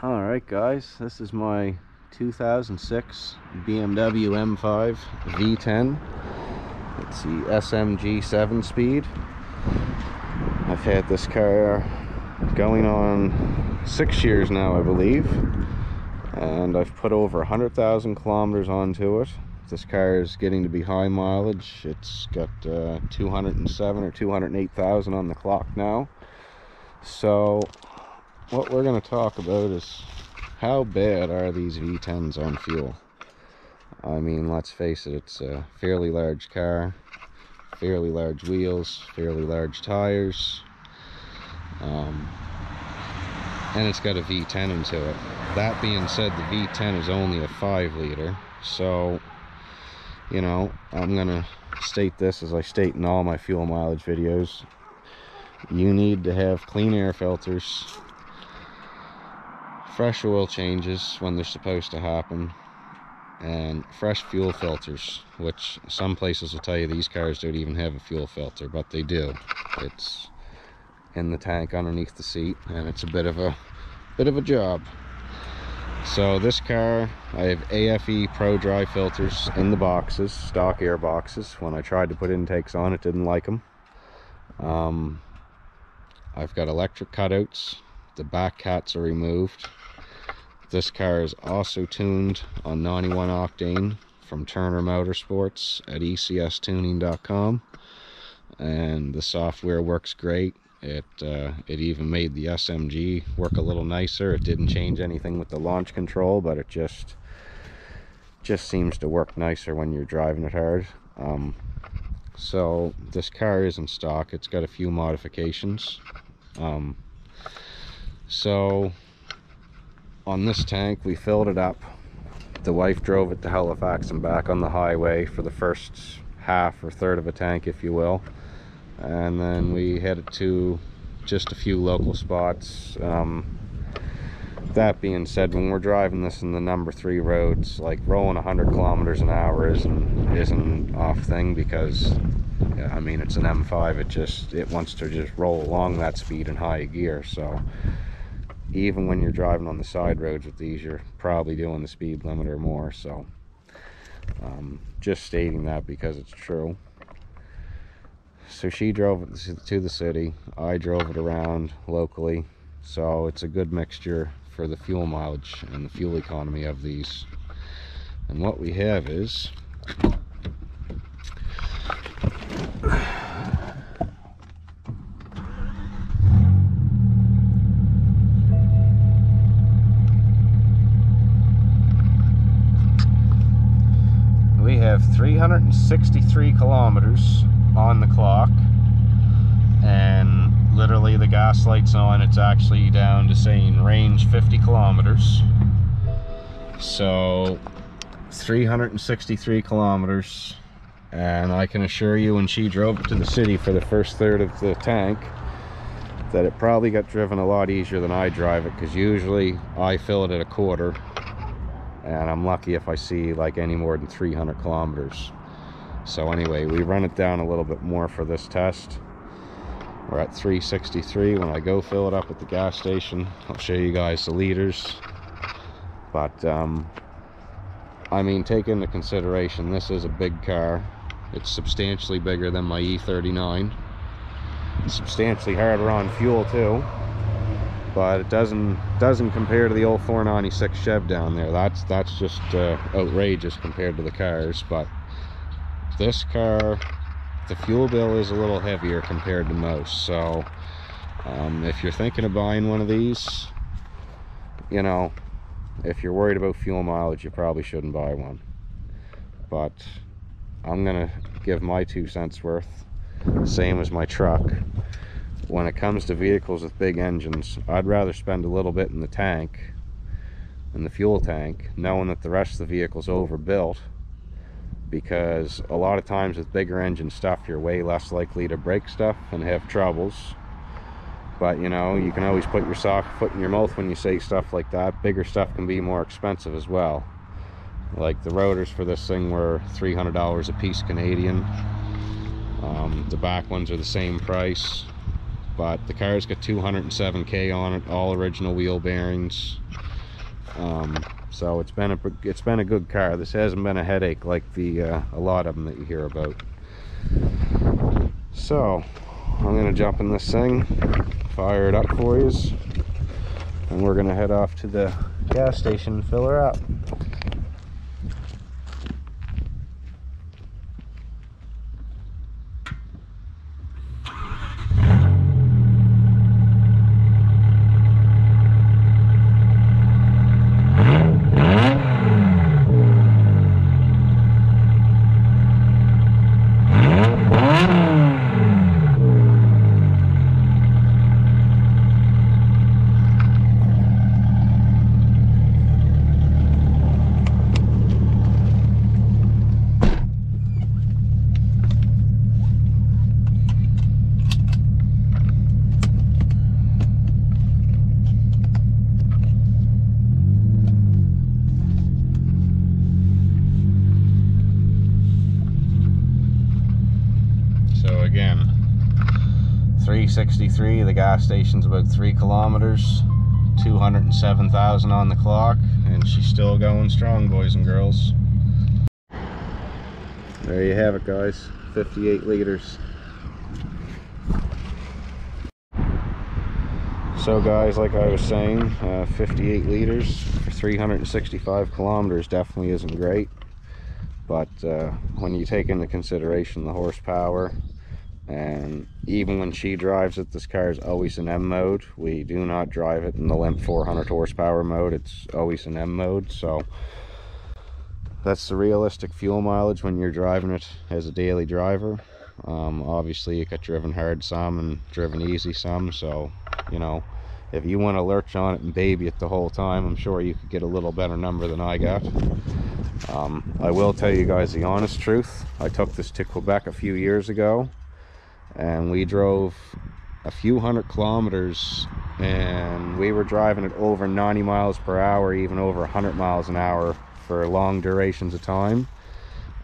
Alright guys, this is my 2006 BMW M5 V10. It's the SMG 7-speed. I've had this car going on 6 years now, I believe, and I've put over 100,000 kilometers onto it. This car is getting to be high mileage. It's got 207 or 208,000 on the clock now. So what we're going to talk about is how bad are these V10s on fuel. I mean, let's face it, it's a fairly large car, fairly large wheels, fairly large tires, and it's got a V10 into it. That being said, the V10 is only a 5-liter, so you know, I'm gonna state this as I state in all my fuel mileage videos. You need to have clean air filters, fresh oil changes when they're supposed to happen, and fresh fuel filters, which some places will tell you these cars don't even have a fuel filter, but they do. It's in the tank underneath the seat, and it's a bit of a job. So this car, I have AFE Pro Dry filters in the boxes, stock air boxes. When I tried to put intakes on, it didn't like them. I've got electric cutouts. The back cats are removed. This car is also tuned on 91 octane from Turner Motorsports at e60tuning.com, and the software works great. It even made the SMG work a little nicer. It didn't change anything with the launch control, but it just seems to work nicer when you're driving it hard. So this car is in stock. It's got a few modifications. So on this tank, we filled it up. The wife drove it to Halifax and back on the highway for the first half or third of a tank, if you will, and then we headed to just a few local spots. That being said, when we're driving this in the number 3 roads, like rolling 100 kilometers an hour isn't off thing, because I mean, it's an M5. It wants to just roll along that speed in high gear. So even when you're driving on the side roads with these, you're probably doing the speed limit or more. So just stating that because it's true. So she drove it to the city, I drove it around locally, so it's a good mixture for the fuel mileage and the fuel economy of these. And what we have is we have 363 kilometers on the clock, and literally the gas light's on. It's actually down to saying range 50 kilometers. So 363 kilometers, and I can assure you, when she drove it to the city for the first third of the tank, that it probably got driven a lot easier than I drive it, because usually I fill it at a quarter, and I'm lucky if I see like any more than 300 kilometers. So anyway, we run it down a little bit more for this test. We're at 363. When I go fill it up at the gas station, I'll show you guys the liters. But I mean, take into consideration, this is a big car. It's substantially bigger than my E39. It's substantially harder on fuel too, but it doesn't compare to the old 496 Chev down there. That's just outrageous compared to the cars. But this car, the fuel bill is a little heavier compared to most. So if you're thinking of buying one of these, you know, if you're worried about fuel mileage, you probably shouldn't buy one. But I'm gonna give my 2 cents worth, same as my truck. When it comes to vehicles with big engines, I'd rather spend a little bit in the tank, in the fuel tank, knowing that the rest of the vehicle's overbuilt, because a lot of times with bigger engine stuff, you're way less likely to break stuff and have troubles. But you know, you can always put your foot in your mouth when you say stuff like that. Bigger stuff can be more expensive as well. Like the rotors for this thing were $300 a piece Canadian. The back ones are the same price. but the car's got 207k on it, all original wheel bearings. So it's been a good car. This hasn't been a headache like a lot of them that you hear about. So I'm gonna jump in this thing, fire it up for you, and we're gonna head off to the gas station and fill her up. So again, 363, the gas station's about 3 kilometers, 207,000 on the clock, and she's still going strong, boys and girls. There you have it, guys, 58 liters. So guys, like I was saying, 58 liters for 365 kilometers definitely isn't great, but when you take into consideration the horsepower, and even when she drives it, this car is always in M mode. We do not drive it in the limp 400 horsepower mode. It's always in M mode, so that's the realistic fuel mileage when you're driving it as a daily driver. Obviously it got driven hard some and driven easy some, so you know, if you want to lurch on it and baby it the whole time, I'm sure you could get a little better number than I got. I will tell you guys the honest truth. I took this to Quebec a few years ago, and we drove a few hundred kilometers, and we were driving it over 90 miles per hour, even over 100 miles an hour for long durations of time,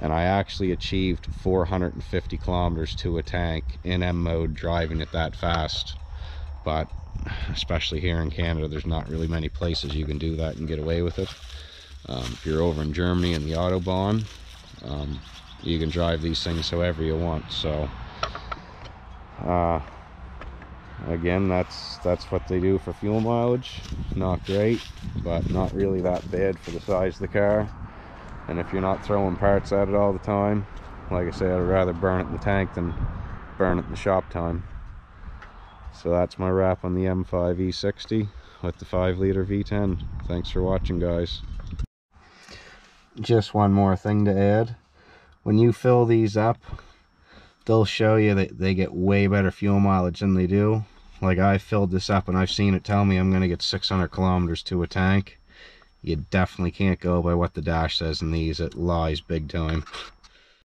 and I actually achieved 450 kilometers to a tank in M mode driving it that fast. But especially here in Canada, there's not really many places you can do that and get away with it. If you're over in Germany in the Autobahn, you can drive these things however you want. So again, that's what they do for fuel mileage. Not great, but not really that bad for the size of the car. And if you're not throwing parts at it all the time, like I say, I'd rather burn it in the tank than burn it in the shop time. So that's my wrap on the M5 E60 with the 5-liter V10. Thanks for watching, guys. Just one more thing to add. When you fill these up, they'll show you that they get way better fuel mileage than they do. Like, I filled this up and I've seen it tell me I'm going to get 600 kilometers to a tank. You definitely can't go by what the dash says in these. It lies big time.